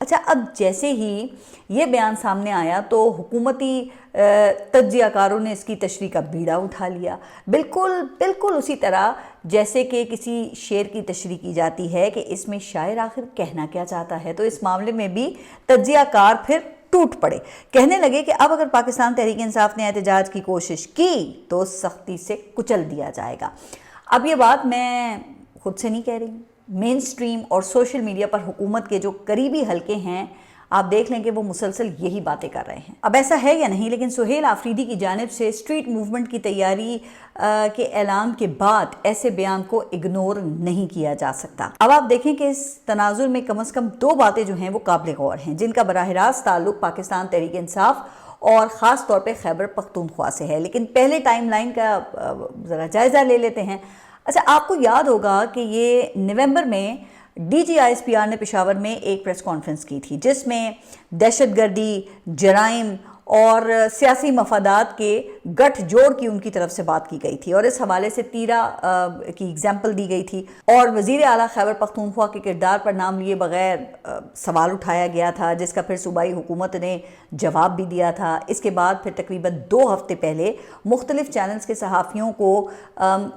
اچھا، اب جیسے ہی یہ بیان سامنے آیا تو حکومتی تجزیہ کاروں نے اس کی تشریح کا بیڑا اٹھا لیا، بالکل اسی طرح جیسے کہ کسی شعر کی تشریح کی جاتی ہے کہ اس میں شاعر آخر کہنا کیا چاہتا ہے، تو اس معاملے میں بھی تجزیہ کار پھر ٹوٹ پڑے، کہنے لگے کہ اب اگر پاکستان تحریک انصاف نے احتجاج کی کوشش کی تو سختی سے کچل دیا جائے گا۔ اب یہ بات میں خود سے نہیں کہہ رہی، مین سٹریم اور سوشل میڈیا پر حکومت کے جو قریبی حلقے ہیں آپ دیکھ لیں کہ وہ مسلسل یہی باتیں کر رہے ہیں۔ اب ایسا ہے یا نہیں، لیکن سہیل آفریدی کی جانب سے اسٹریٹ موومنٹ کی تیاری کے اعلان کے بعد ایسے بیان کو اگنور نہیں کیا جا سکتا۔ اب آپ دیکھیں کہ اس تناظر میں کم از کم 2 باتیں جو ہیں وہ قابل غور ہیں، جن کا براہ راست تعلق پاکستان تحریک انصاف اور خاص طور پہ خیبر پختونخوا سے ہے، لیکن پہلے ٹائم لائن کا ذرا جائزہ لے لیتے ہیں۔ اچھا، آپ کو یاد ہوگا کہ یہ نومبر میں D G I S P R نے پشاور میں ایک پریس کانفرنس کی تھی، جس میں دہشت گردی، جرائم اور سیاسی مفادات کے گٹھ جوڑ کی ان کی طرف سے بات کی گئی تھی، اور اس حوالے سے تیرا کی ایگزامپل دی گئی تھی، اور وزیر اعلیٰ خیبر پختونخوا کے کردار پر نام لیے بغیر سوال اٹھایا گیا تھا، جس کا پھر صوبائی حکومت نے جواب بھی دیا تھا۔ اس کے بعد پھر تقریباً 2 ہفتے پہلے مختلف چینلز کے صحافیوں کو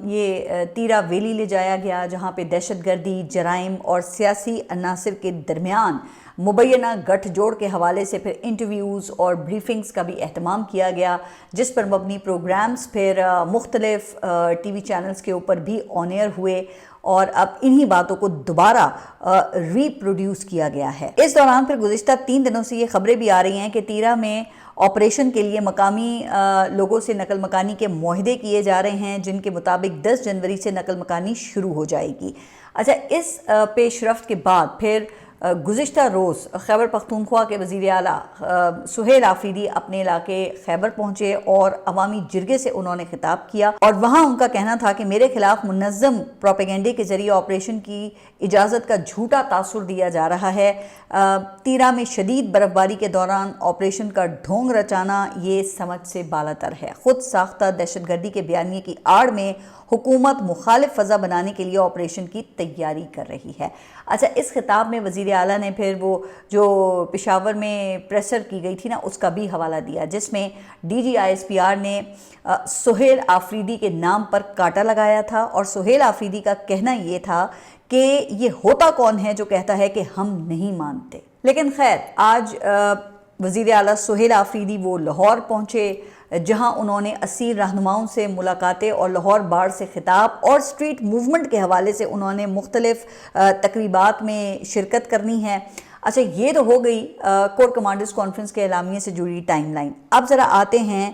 یہ تیرا ویلی لے جایا گیا، جہاں پہ دہشت گردی، جرائم اور سیاسی عناصر کے درمیان مبینہ گٹھ جوڑ کے حوالے سے پھر انٹرویوز اور بریفنگز کا بھی اہتمام کیا گیا، جس پر مبنی پروگرامز پھر مختلف ٹی وی چینلز کے اوپر بھی آن ایئر ہوئے، اور اب انہی باتوں کو دوبارہ ری پروڈیوس کیا گیا ہے۔ اس دوران پھر گزشتہ 3 دنوں سے یہ خبریں بھی آ رہی ہیں کہ تیرا میں آپریشن کے لیے مقامی لوگوں سے نقل مکانی کے معاہدے کیے جا رہے ہیں، جن کے مطابق 10 جنوری سے نقل مکانی شروع ہو جائے گی۔ اچھا، اس پیش رفت کے بعد پھر گزشتہ روز خیبر پختونخوا کے وزیر اعلیٰ سہیل آفریدی اپنے علاقے خیبر پہنچے اور عوامی جرگے سے انہوں نے خطاب کیا، اور وہاں ان کا کہنا تھا کہ میرے خلاف منظم پروپیگنڈے کے ذریعے آپریشن کی اجازت کا جھوٹا تاثر دیا جا رہا ہے۔ تیرا میں شدید برف باری کے دوران آپریشن کا ڈھونگ رچانا یہ سمجھ سے بالاتر ہے۔ خود ساختہ دہشت گردی کے بیانیے کی آڑ میں حکومت مخالف فضا بنانے کے لیے آپریشن کی تیاری کر رہی ہے۔ اچھا، اس خطاب میں وزیر اعلیٰ نے پھر وہ جو پشاور میں پریسر کی گئی تھی نا، اس کا بھی حوالہ دیا، جس میں D G I S P R نے سہیل آفریدی کے نام پر کاٹا لگایا تھا، اور سہیل آفریدی کا کہنا یہ تھا کہ یہ ہوتا کون ہے جو کہتا ہے کہ ہم نہیں مانتے۔ لیکن خیر، آج وزیر اعلیٰ سہیل آفریدی وہ لاہور پہنچے، جہاں انہوں نے اسیر رہنماؤں سے ملاقاتیں اور لاہور بار سے خطاب اور اسٹریٹ موومنٹ کے حوالے سے انہوں نے مختلف تقریبات میں شرکت کرنی ہے۔ اچھا، یہ تو ہو گئی کور کمانڈرز کانفرنس کے اعلامیے سے جڑی ٹائم لائن۔ اب ذرا آتے ہیں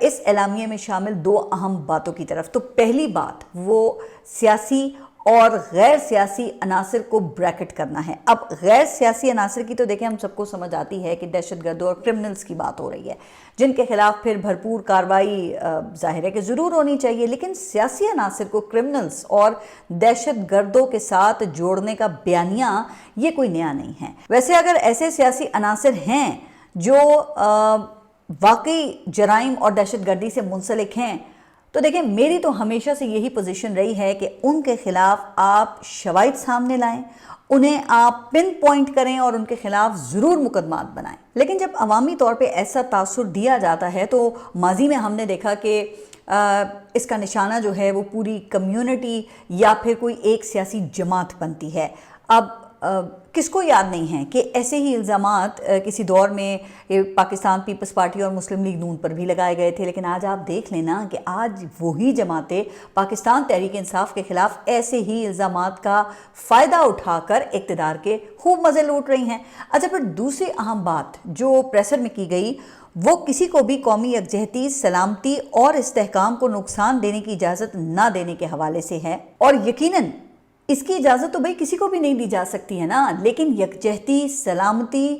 اس اعلامیے میں شامل 2 اہم باتوں کی طرف۔ تو پہلی بات وہ سیاسی اور غیر سیاسی عناصر کو بریکٹ کرنا ہے۔ اب غیر سیاسی عناصر کی تو دیکھیں ہم سب کو سمجھ آتی ہے کہ دہشت گردوں اور کرمنلز کی بات ہو رہی ہے، جن کے خلاف پھر بھرپور کارروائی ظاہر ہے کہ ضرور ہونی چاہیے، لیکن سیاسی عناصر کو کرمنلز اور دہشت گردوں کے ساتھ جوڑنے کا بیانیہ یہ کوئی نیا نہیں ہے۔ ویسے اگر ایسے سیاسی عناصر ہیں جو واقعی جرائم اور دہشت گردی سے منسلک ہیں، تو دیکھیں میری تو ہمیشہ سے یہی پوزیشن رہی ہے کہ ان کے خلاف آپ شواہد سامنے لائیں، انہیں آپ پن پوائنٹ کریں اور ان کے خلاف ضرور مقدمات بنائیں۔ لیکن جب عوامی طور پہ ایسا تاثر دیا جاتا ہے تو ماضی میں ہم نے دیکھا کہ اس کا نشانہ جو ہے وہ پوری کمیونٹی یا پھر کوئی ایک سیاسی جماعت بنتی ہے۔ اب کس کو یاد نہیں ہے کہ ایسے ہی الزامات کسی دور میں پاکستان پیپلز پارٹی اور مسلم لیگ نون پر بھی لگائے گئے تھے، لیکن آج آپ دیکھ لینا کہ آج وہی جماعتیں پاکستان تحریک انصاف کے خلاف ایسے ہی الزامات کا فائدہ اٹھا کر اقتدار کے خوب مزے لوٹ رہی ہیں۔ اچھا، پھر دوسری اہم بات جو پریسر میں کی گئی وہ کسی کو بھی قومی یکجہتی، سلامتی اور استحکام کو نقصان دینے کی اجازت نہ دینے کے حوالے سے ہے، اور یقیناً اس کی اجازت تو بھئی کسی کو بھی نہیں دی جا سکتی ہے نا، لیکن یکجہتی، سلامتی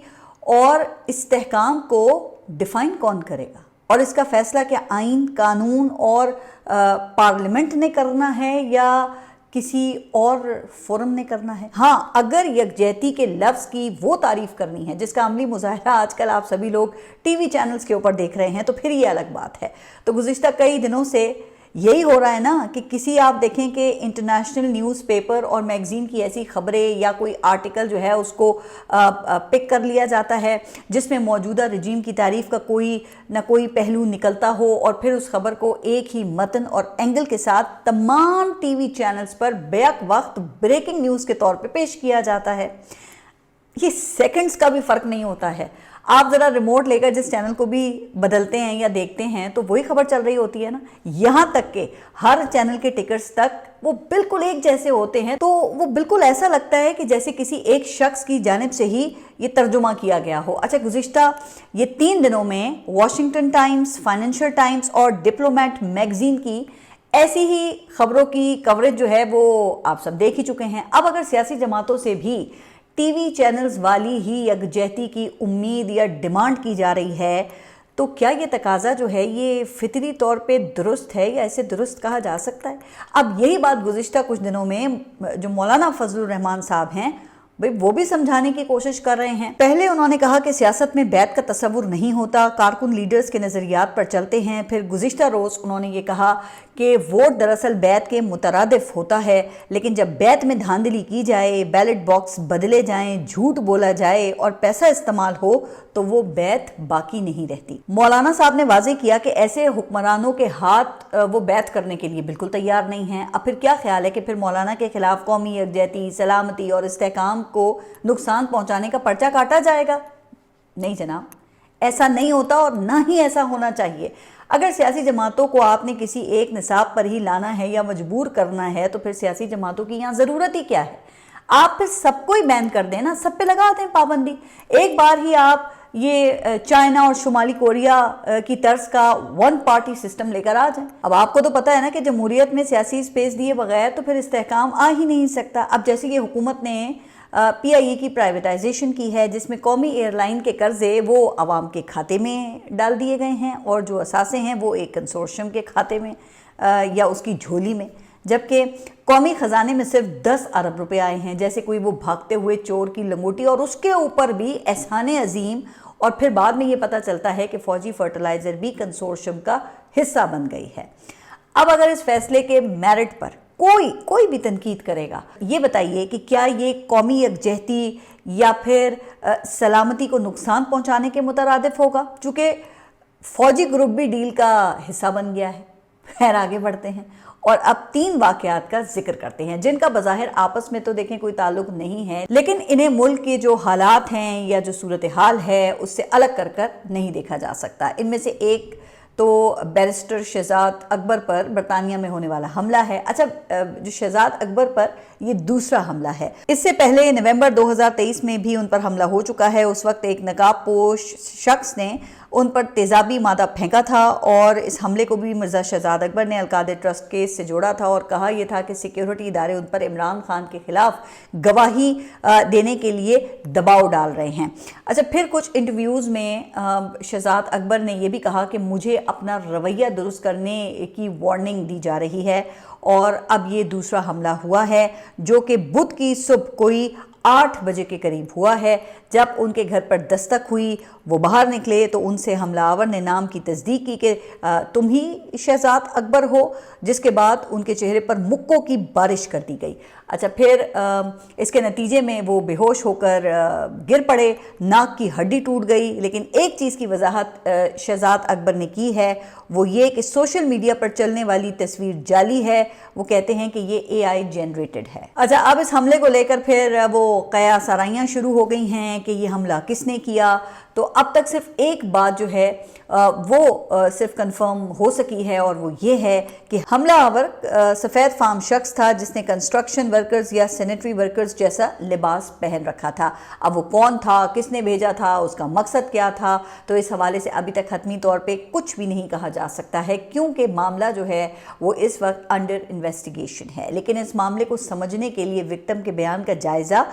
اور استحکام کو ڈیفائن کون کرے گا؟ اور اس کا فیصلہ کیا آئین، قانون اور پارلیمنٹ نے کرنا ہے یا کسی اور فورم نے کرنا ہے؟ ہاں، اگر یکجہتی کے لفظ کی وہ تعریف کرنی ہے جس کا عملی مظاہرہ آج کل آپ سبھی لوگ ٹی وی چینلز کے اوپر دیکھ رہے ہیں، تو پھر یہ الگ بات ہے۔ تو گزشتہ کئی دنوں سے یہی ہو رہا ہے نا کہ کسی آپ دیکھیں کہ انٹرنیشنل نیوز پیپر اور میگزین کی ایسی خبریں یا کوئی آرٹیکل جو ہے اس کو پک کر لیا جاتا ہے جس میں موجودہ رجیم کی تعریف کا کوئی نہ کوئی پہلو نکلتا ہو، اور پھر اس خبر کو ایک ہی متن اور اینگل کے ساتھ تمام ٹی وی چینلز پر بیک وقت بریکنگ نیوز کے طور پہ پیش کیا جاتا ہے۔ یہ سیکنڈز کا بھی فرق نہیں ہوتا ہے، آپ ذرا ریموٹ لے کر جس چینل کو بھی بدلتے ہیں یا دیکھتے ہیں تو وہی خبر چل رہی ہوتی ہے نا، یہاں تک کہ ہر چینل کے ٹکرز تک وہ بالکل ایک جیسے ہوتے ہیں، تو وہ بالکل ایسا لگتا ہے کہ جیسے کسی ایک شخص کی جانب سے ہی یہ ترجمہ کیا گیا ہو۔ اچھا، گزشتہ یہ 3 دنوں میں واشنگٹن ٹائمز، فائنینشل ٹائمز اور ڈپلومیٹ میگزین کی ایسی ہی خبروں کی کوریج جو ہے وہ آپ سب دیکھ ہی چکے ہیں۔ اب اگر سیاسی جماعتوں سے بھی ٹی وی چینلز والی ہی یکجہتی کی امید یا ڈیمانڈ کی جا رہی ہے تو کیا یہ تقاضا جو ہے یہ فطری طور پہ درست ہے یا اسے درست کہا جا سکتا ہے؟ اب یہی بات گزشتہ کچھ دنوں میں جو مولانا فضل الرحمان صاحب ہیں وہ بھی سمجھانے کی کوشش کر رہے ہیں۔ پہلے انہوں نے کہا کہ سیاست میں بیعت کا تصور نہیں ہوتا، کارکن لیڈرز کے نظریات پر چلتے ہیں۔ پھر گزشتہ روز انہوں نے یہ کہا کہ ووٹ دراصل بیعت کے مترادف ہوتا ہے، لیکن جب بیعت میں دھاندلی کی جائے، بیلٹ باکس بدلے جائیں، جھوٹ بولا جائے اور پیسہ استعمال ہو تو وہ بیعت باقی نہیں رہتی۔ مولانا صاحب نے واضح کیا کہ ایسے حکمرانوں کے ہاتھ وہ بیعت کرنے کے لیے بالکل تیار نہیں ہیں۔ اب پھر کیا خیال ہے کہ پھر مولانا کے خلاف قومی یکجہتی، سلامتی اور استحکام کو نقصان پہنچانے کا پرچہ کاٹا جائے گا؟ نہیں جناب، ایسا نہیں ہوتا اور نہ ہی ایسا ہونا چاہیے۔ اگر سیاسی جماعتوں کو آپ نے کسی ایک نصاب پر ہی لانا ہے یا مجبور کرنا ہے تو پھر سیاسی جماعتوں کی یہاں ضرورت ہی کیا ہے؟ آپ پھر سب کو ہی بین کر دیں نا، سب پہ لگا دیں پابندی۔ ایک بار ہی آپ یہ چائنا اور شمالی کوریا کی طرز کا 1 پارٹی سسٹم لے کر آ جائیں۔ اب آپ کو تو پتہ ہے نا کہ جمہوریت میں سیاسی سپیس دیے بغیر تو پھر استحکام آ ہی نہیں سکتا۔ اب جیسے کہ حکومت نے پی آئی اے کی پرائیویٹائزیشن کی ہے جس میں قومی ایئر لائن کے قرضے وہ عوام کے کھاتے میں ڈال دیے گئے ہیں اور جو اثاثے ہیں وہ ایک کنسورشیم کے کھاتے میں یا اس کی جھولی میں، جبکہ قومی خزانے میں صرف 10 ارب روپے آئے ہیں، جیسے کوئی وہ بھاگتے ہوئے چور کی لنگوٹی، اور اس کے اوپر بھی احسان عظیم۔ اور پھر بعد میں یہ پتہ چلتا ہے کہ فوجی فرٹیلائزر بھی کنسورشیم کا حصہ بن گئی ہے۔ اب اگر اس فیصلے کے میرٹ پر کوئی بھی تنقید کرے گا، یہ بتائیے کہ کیا یہ قومی یکجہتی یا پھر سلامتی کو نقصان پہنچانے کے مترادف ہوگا؟ چونکہ فوجی گروپ بھی ڈیل کا حصہ بن گیا ہے۔ خیر آگے بڑھتے ہیں اور اب 3 واقعات کا ذکر کرتے ہیں جن کا بظاہر آپس میں تو دیکھیں کوئی تعلق نہیں ہے، لیکن انہیں ملک کے جو حالات ہیں یا جو صورتحال ہے اس سے الگ کر نہیں دیکھا جا سکتا۔ ان میں سے ایک تو بیرسٹر شہزاد اکبر پر برطانیہ میں ہونے والا حملہ ہے۔ اچھا، جو شہزاد اکبر پر یہ دوسرا حملہ ہے۔ اس سے پہلے نومبر 2023 میں بھی ان پر حملہ ہو چکا ہے۔ اس وقت ایک نقاب پوش شخص نے ان پر تیزابی مادہ پھینکا تھا اور اس حملے کو بھی مرزا شہزاد اکبر نے القادر ٹرسٹ کیس سے جوڑا تھا اور کہا یہ تھا کہ سیکیورٹی ادارے ان پر عمران خان کے خلاف گواہی دینے کے لیے دباؤ ڈال رہے ہیں۔ اچھا، پھر کچھ انٹرویوز میں شہزاد اکبر نے یہ بھی کہا کہ مجھے اپنا رویہ درست کرنے کی وارننگ دی جا رہی ہے، اور اب یہ دوسرا حملہ ہوا ہے جو کہ بدھ کی صبح کوئی 8 بجے کے قریب ہوا ہے۔ جب ان کے گھر پر دستک ہوئی، وہ باہر نکلے تو ان سے حملہ آور نے نام کی تصدیق کی کہ تم ہی شہزاد اکبر ہو، جس کے بعد ان کے چہرے پر مکوں کی بارش کر دی گئی۔ اچھا، پھر اس کے نتیجے میں وہ بے ہوش ہو کر گر پڑے، ناک کی ہڈی ٹوٹ گئی۔ لیکن ایک چیز کی وضاحت شہزاد اکبر نے کی ہے، وہ یہ کہ سوشل میڈیا پر چلنے والی تصویر جعلی ہے۔ وہ کہتے ہیں کہ یہ اے آئی جنریٹڈ ہے۔ اچھا، اب اس حملے کو لے کر پھر وہ قیاس آرائیاں شروع ہو گئی ہیں کہ یہ حملہ کس نے کیا۔ تو اب تک صرف ایک بات جو ہے وہ صرف کنفرم ہو سکی ہے، اور وہ یہ ہے کہ حملہ آور سفید فام شخص تھا جس نے کنسٹرکشن ورکرز یا سینیٹری ورکرز جیسا لباس پہن رکھا تھا۔ اب وہ کون تھا، کس نے بھیجا تھا، اس کا مقصد کیا تھا، تو اس حوالے سے ابھی تک حتمی طور پہ کچھ بھی نہیں کہا جا سکتا ہے، کیونکہ معاملہ جو ہے وہ اس وقت انڈر انویسٹیگیشن ہے۔ لیکن اس معاملے کو سمجھنے کے لیے وکٹم کے بیان کا جائزہ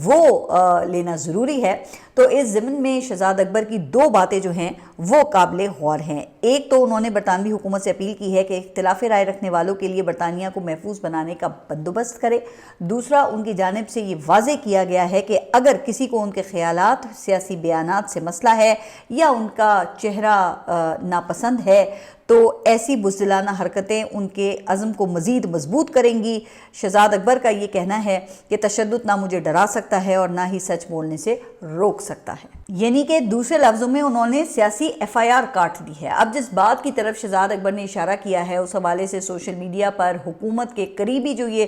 وہ لینا ضروری ہے۔ تو اس ضمن میں شہزاد اکبر کی 2 باتیں جو ہیں وہ قابل غور ہیں۔ ایک تو انہوں نے برطانوی حکومت سے اپیل کی ہے کہ اختلاف رائے رکھنے والوں کے لیے برطانیہ کو محفوظ بنانے کا بندوبست کرے۔ دوسرا، ان کی جانب سے یہ واضح کیا گیا ہے کہ اگر کسی کو ان کے خیالات، سیاسی بیانات سے مسئلہ ہے یا ان کا چہرہ ناپسند ہے تو ایسی بزدلانہ حرکتیں ان کے عزم کو مزید مضبوط کریں گی۔ شہزاد اکبر کا یہ کہنا ہے کہ تشدد نہ مجھے ڈرا سکتا ہے اور نہ ہی سچ بولنے سے روک سکتا ہے، یعنی کہ دوسرے لفظوں میں انہوں نے سیاسی FIR کاٹ دی ہے۔ اب جس بات کی طرف شہزاد اکبر نے اشارہ کیا ہے، اس حوالے سے سوشل میڈیا پر حکومت کے قریبی جو یہ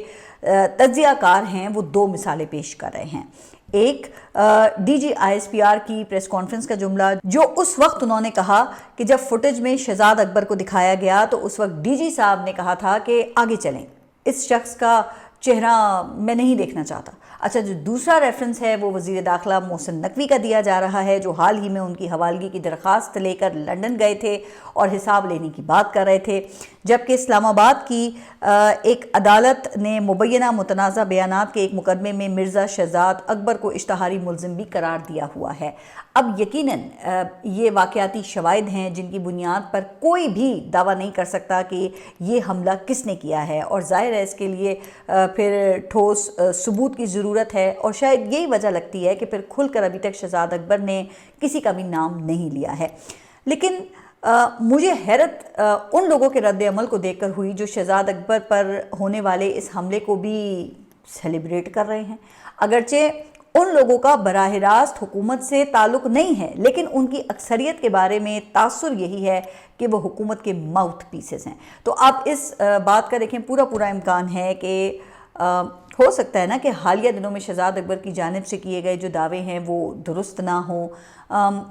تجزیہ کار ہیں وہ دو مثالیں پیش کر رہے ہیں۔ ایک DG ISPR کی پریس کانفرنس کا جملہ، جو اس وقت انہوں نے کہا کہ جب فوٹیج میں شہزاد اکبر کو دکھایا گیا تو اس وقت DG صاحب نے کہا تھا کہ آگے چلیں، اس شخص کا چہرہ میں نہیں دیکھنا چاہتا۔ اچھا، جو دوسرا ریفرنس ہے وہ وزیر داخلہ محسن نقوی کا دیا جا رہا ہے، جو حال ہی میں ان کی حوالگی کی درخواست لے کر لندن گئے تھے اور حساب لینے کی بات کر رہے تھے، جبکہ اسلام آباد کی ایک عدالت نے مبینہ متنازع بیانات کے ایک مقدمے میں مرزا شہزاد اکبر کو اشتہاری ملزم بھی قرار دیا ہوا ہے۔ اب یقیناً یہ واقعاتی شواہد ہیں جن کی بنیاد پر کوئی بھی دعویٰ نہیں کر سکتا کہ یہ حملہ کس نے کیا ہے، اور ظاہر ہے اس کے لیے پھر ٹھوس ثبوت کی ضرورت ہے، اور شاید یہی وجہ لگتی ہے کہ پھر کھل کر ابھی تک شہزاد اکبر نے کسی کا بھی نام نہیں لیا ہے۔ لیکن مجھے حیرت ان لوگوں کے رد عمل کو دیکھ کر ہوئی جو شہزاد اکبر پر ہونے والے اس حملے کو بھی سیلیبریٹ کر رہے ہیں، اگرچہ ان لوگوں کا براہ راست حکومت سے تعلق نہیں ہے، لیکن ان کی اکثریت کے بارے میں تاثر یہی ہے کہ وہ حکومت کے ماؤتھ پیسز ہیں۔ تو آپ اس بات کا دیکھیں، پورا امکان ہے کہ ہو سکتا ہے نا کہ حالیہ دنوں میں شہزاد اکبر کی جانب سے کیے گئے جو دعوے ہیں وہ درست نہ ہوں،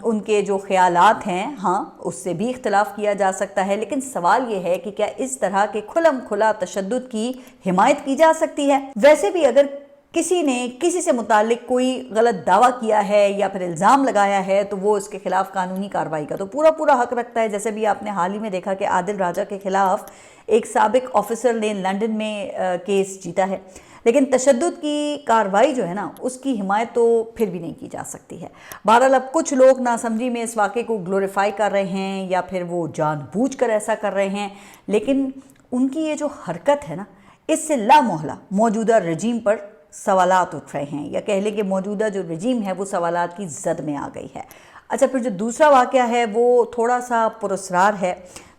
ان کے جو خیالات ہیں ہاں اس سے بھی اختلاف کیا جا سکتا ہے، لیکن سوال یہ ہے کہ کیا اس طرح کے کھلم کھلا تشدد کی حمایت کی جا سکتی ہے؟ ویسے بھی اگر کسی نے کسی سے متعلق کوئی غلط دعویٰ کیا ہے یا پھر الزام لگایا ہے تو وہ اس کے خلاف قانونی کارروائی کا تو پورا حق رکھتا ہے، جیسے بھی آپ نے حال ہی میں دیکھا کہ عادل راجہ کے خلاف ایک سابق آفیسر نے لندن میں کیس جیتا ہے، لیکن تشدد کی کارروائی جو ہے نا اس کی حمایت تو پھر بھی نہیں کی جا سکتی ہے۔ بہرحال اب کچھ لوگ ناسمجھی میں اس واقعے کو گلوریفائی کر رہے ہیں یا پھر وہ جان بوجھ کر ایسا کر رہے ہیں، لیکن ان کی یہ جو حرکت ہے نا اس سے لامحالہ موجودہ رجیم پر سوالات اٹھ رہے ہیں، یا کہہ لیں کہ موجودہ جو رجیم ہے وہ سوالات کی زد میں آ گئی ہے۔ اچھا، پھر جو دوسرا واقعہ ہے وہ تھوڑا سا پراسرار ہے۔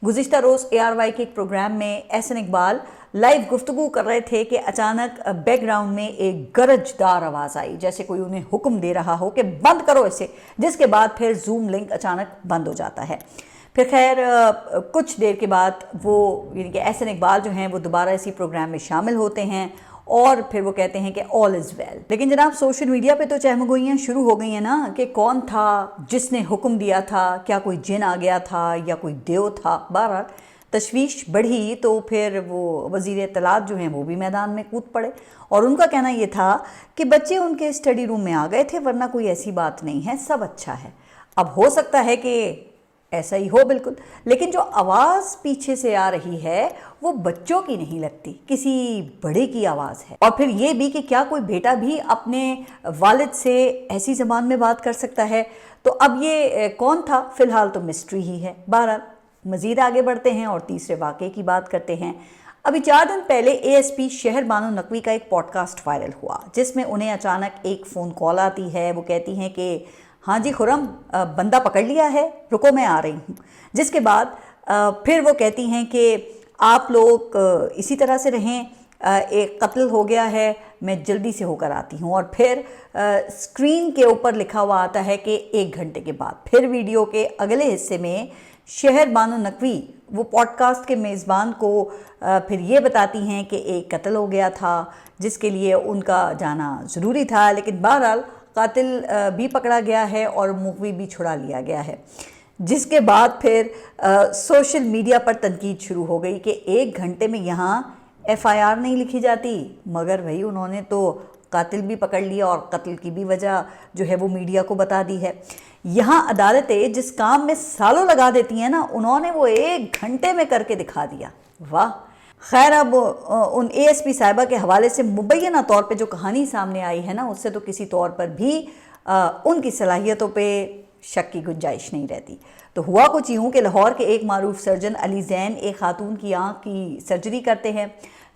گزشتہ روز ARY کے ایک پروگرام میں احسن اقبال لائیو گفتگو کر رہے تھے کہ اچانک بیک گراؤنڈ میں ایک گرجدار آواز آئی، جیسے کوئی انہیں حکم دے رہا ہو کہ بند کرو اسے، جس کے بعد پھر زوم لنک اچانک بند ہو جاتا ہے۔ پھر خیر کچھ دیر کے بعد وہ یعنی کہ احسن اقبال جو ہیں وہ دوبارہ اسی پروگرام میں شامل ہوتے ہیں اور پھر وہ کہتے ہیں کہ آل از ویل۔ لیکن جناب سوشل میڈیا پہ تو چہمگوئیاں شروع ہو گئی ہیں نا کہ کون تھا جس نے حکم دیا تھا، کیا کوئی جن آ گیا تھا یا کوئی دیو تھا۔ بہرحال تشویش بڑھی تو پھر وہ وزیر اطلاعات جو ہیں وہ بھی میدان میں کود پڑے، اور ان کا کہنا یہ تھا کہ بچے ان کے اسٹڈی روم میں آ گئے تھے، ورنہ کوئی ایسی بات نہیں ہے، سب اچھا ہے۔ اب ہو سکتا ہے کہ ایسا ہی ہو بالکل، لیکن جو آواز پیچھے سے آ رہی ہے وہ بچوں کی نہیں لگتی، کسی بڑے کی آواز ہے۔ اور پھر یہ بھی کہ کیا کوئی بیٹا بھی اپنے والد سے ایسی زبان میں بات کر سکتا ہے؟ تو اب یہ کون تھا فی الحال تو مسٹری ہی ہے۔ بہرحال مزید آگے بڑھتے ہیں اور تیسرے واقعے کی بات کرتے ہیں۔ ابھی 4 دن پہلے ASP شہر بانو نقوی کا ایک پوڈ کاسٹ وائرل ہوا، جس میں انہیں اچانک ایک فون کال آتی ہے۔ وہ کہتی ہیں کہ ہاں جی خرم، بندہ پکڑ لیا ہے، رکو میں آ رہی ہوں۔ جس کے بعد پھر وہ کہتی ہیں کہ آپ لوگ اسی طرح سے رہیں، ایک قتل ہو گیا ہے، میں جلدی سے ہو کر آتی ہوں۔ اور پھر اسکرین کے اوپر لکھا ہوا آتا ہے کہ 1 گھنٹے کے بعد۔ پھر ویڈیو کے اگلے حصے میں شہر بانو نقوی وہ پوڈ کاسٹ کے میزبان کو پھر یہ بتاتی ہیں کہ ایک قتل ہو گیا تھا جس کے لیے ان کا جانا ضروری تھا، لیکن بہرحال قاتل بھی پکڑا گیا ہے اور مغوی بھی چھڑا لیا گیا ہے۔ جس کے بعد پھر سوشل میڈیا پر تنقید شروع ہو گئی کہ 1 گھنٹے میں یہاں FIR نہیں لکھی جاتی، مگر بھائی انہوں نے تو قاتل بھی پکڑ لیا اور قتل کی بھی وجہ جو ہے وہ میڈیا کو بتا دی ہے۔ یہاں عدالتیں جس کام میں سالوں لگا دیتی ہیں نا، انہوں نے وہ 1 گھنٹے میں کر کے دکھا دیا۔ واہ! خیر اب ان ASP صاحبہ کے حوالے سے مبینہ طور پہ جو کہانی سامنے آئی ہے نا، اس سے تو کسی طور پر بھی ان کی صلاحیتوں پہ شک کی گنجائش نہیں رہتی۔ تو ہوا کچھ یوں کہ لاہور کے ایک معروف سرجن علی زین ایک خاتون کی آنکھ کی سرجری کرتے ہیں۔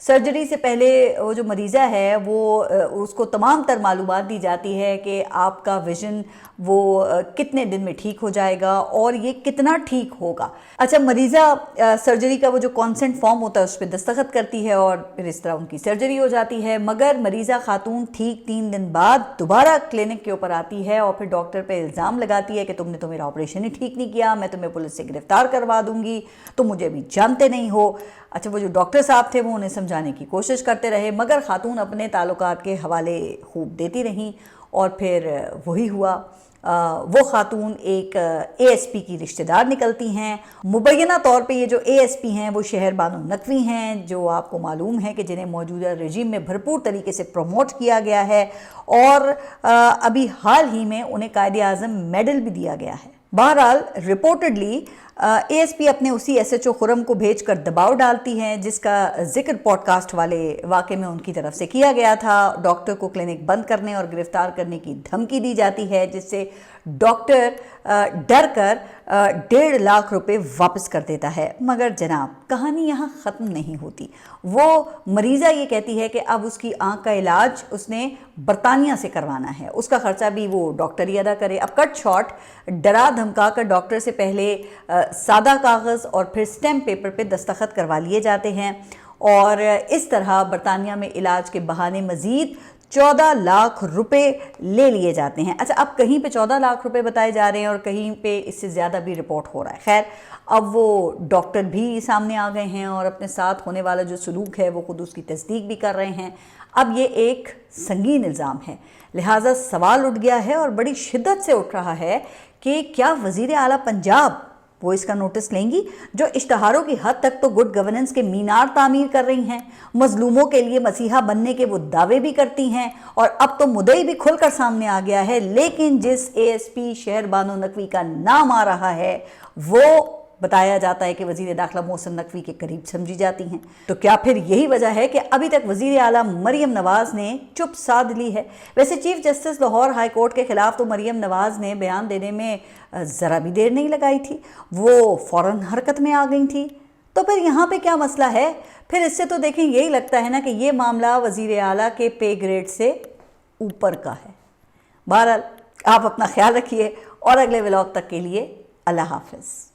سرجری سے پہلے وہ جو مریضہ ہے وہ اس کو تمام تر معلومات دی جاتی ہے کہ آپ کا ویژن وہ کتنے دن میں ٹھیک ہو جائے گا اور یہ کتنا ٹھیک ہوگا۔ اچھا، مریضہ سرجری کا وہ جو کانسنٹ فارم ہوتا ہے اس پہ دستخط کرتی ہے اور پھر اس طرح ان کی سرجری ہو جاتی ہے، مگر مریضہ خاتون ٹھیک 3 دن بعد دوبارہ کلینک کے اوپر آتی ہے اور پھر ڈاکٹر پہ الزام لگاتی ہے کہ تم نے تو میرا آپریشن ہی ٹھیک نہیں کیا، میں تمہیں پولیس سے گرفتار کروا دوں گی، تم مجھے بھی جانتے نہیں ہو۔ اچھا، وہ جو ڈاکٹر صاحب تھے وہ انہیں سمجھانے کی کوشش کرتے رہے، مگر خاتون اپنے تعلقات کے حوالے خوب دیتی رہیں اور پھر وہی ہوا۔ وہ خاتون ایک اے ایس پی کی رشتہ دار نکلتی ہیں۔ مبینہ طور پہ یہ جو اے ایس پی ہیں وہ شہر بانو نقوی ہیں، جو آپ کو معلوم ہے کہ جنہیں موجودہ رژیم میں بھرپور طریقے سے پروموٹ کیا گیا ہے اور ابھی حال ہی میں انہیں قائد اعظم میڈل بھی دیا گیا ہے۔ بہرحال رپورٹڈلی اے ایس پی اپنے اسی ایس ایچ او خرم کو بھیج کر دباؤ ڈالتی ہیں، جس کا ذکر پوڈ کاسٹ والے واقعے میں ان کی طرف سے کیا گیا تھا۔ ڈاکٹر کو کلینک بند کرنے اور گرفتار کرنے کی دھمکی دی جاتی ہے، جس سے ڈاکٹر ڈر کر 1.5 لاکھ روپے واپس کر دیتا ہے۔ مگر جناب، کہانی یہاں ختم نہیں ہوتی۔ وہ مریضہ یہ کہتی ہے کہ اب اس کی آنکھ کا علاج اس نے برطانیہ سے کروانا ہے، اس کا خرچہ بھی وہ ڈاکٹر ہی ادا کرے۔ اب کٹ شارٹ، ڈرا دھمکا کر ڈاکٹر سے پہلے سادہ کاغذ اور پھر سٹیمپ پیپر پہ دستخط کروا لیے جاتے ہیں اور اس طرح برطانیہ میں علاج کے بہانے مزید 14 لاکھ روپے لے لیے جاتے ہیں۔ اچھا، اب کہیں پہ 14 لاکھ روپے بتائے جا رہے ہیں اور کہیں پہ اس سے زیادہ بھی رپورٹ ہو رہا ہے۔ خیر، اب وہ ڈاکٹر بھی سامنے آ گئے ہیں اور اپنے ساتھ ہونے والا جو سلوک ہے وہ خود اس کی تصدیق بھی کر رہے ہیں۔ اب یہ ایک سنگین الزام ہے، لہٰذا سوال اٹھ گیا ہے اور بڑی شدت سے اٹھ رہا ہے کہ کیا وزیر اعلیٰ پنجاب وہ اس کا نوٹس لیں گی، جو اشتہاروں کی حد تک تو گڈ گورننس کے مینار تعمیر کر رہی ہیں، مظلوموں کے لیے مسیحا بننے کے وہ دعوے بھی کرتی ہیں اور اب تو مدعی بھی کھل کر سامنے آ گیا ہے، لیکن جس اے ایس پی شہر بانو نقوی کا نام آ رہا ہے وہ بتایا جاتا ہے کہ وزیر داخلہ محسن نقوی کے قریب سمجھی جاتی ہیں۔ تو کیا پھر یہی وجہ ہے کہ ابھی تک وزیر اعلیٰ مریم نواز نے چپ سادھ لی ہے؟ ویسے chief justice Lahore high court کے خلاف تو مریم نواز نے بیان دینے میں ذرا بھی دیر نہیں لگائی تھی، وہ فوراً حرکت میں آ گئی تھی۔ تو پھر یہاں پہ کیا مسئلہ ہے؟ پھر اس سے تو دیکھیں یہی لگتا ہے نا کہ یہ معاملہ وزیر اعلیٰ کے پے گریڈ سے اوپر کا ہے۔ بہرحال آپ اپنا خیال رکھیے اور اگلے ولاگ تک کے لیے اللہ حافظ۔